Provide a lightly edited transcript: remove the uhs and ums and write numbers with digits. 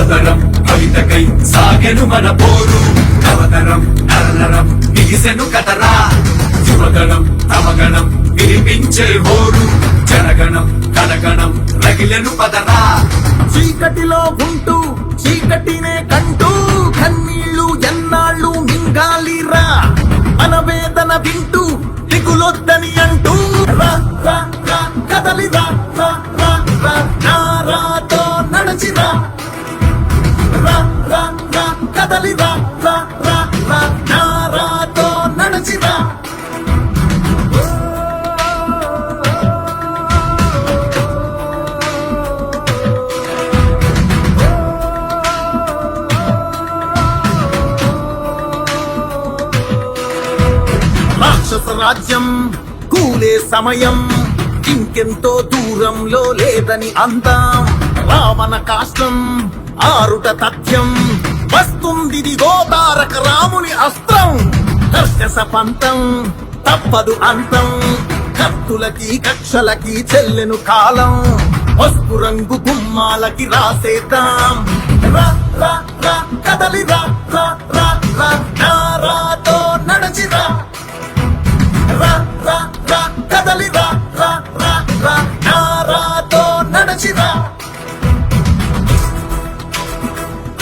యువతరం కవితకై సాగెను మన పోరు నవతరం నరనరం బిగిసెను కథరా యువగణం తమగణం వినిపించే హోరు జనగణం కనగణం రగిలెను పదరా చీకటిలో ఉంటూ చీకటినే కంటూ కన్నీళ్లు ఎన్నాళ్ళు మింగాలిరా మన వేదన వింటూ దిగులొద్దని అంటూ రా రా రా కదలిరా రా రా రా నారాతో నడచిరా రా రా రా కదలిరా రా రా రా నారాతో నడచిరా రాక్షస రాజ్యం కూలే సమయం ఇంకెంతో దూరంలో లేదని అందాం రావణ కాష్టం ఆరుట తథ్యం వస్తుంది గోతారక రాముని అస్త్రం కర్కశ పంతం తప్పదు అంతం కత్తులకి కక్షలకి చెల్లెను కాలం పసుపు రంగు గుమ్మాలకి రాసేద్దాం రా రా రా కదలి రా రా రా రా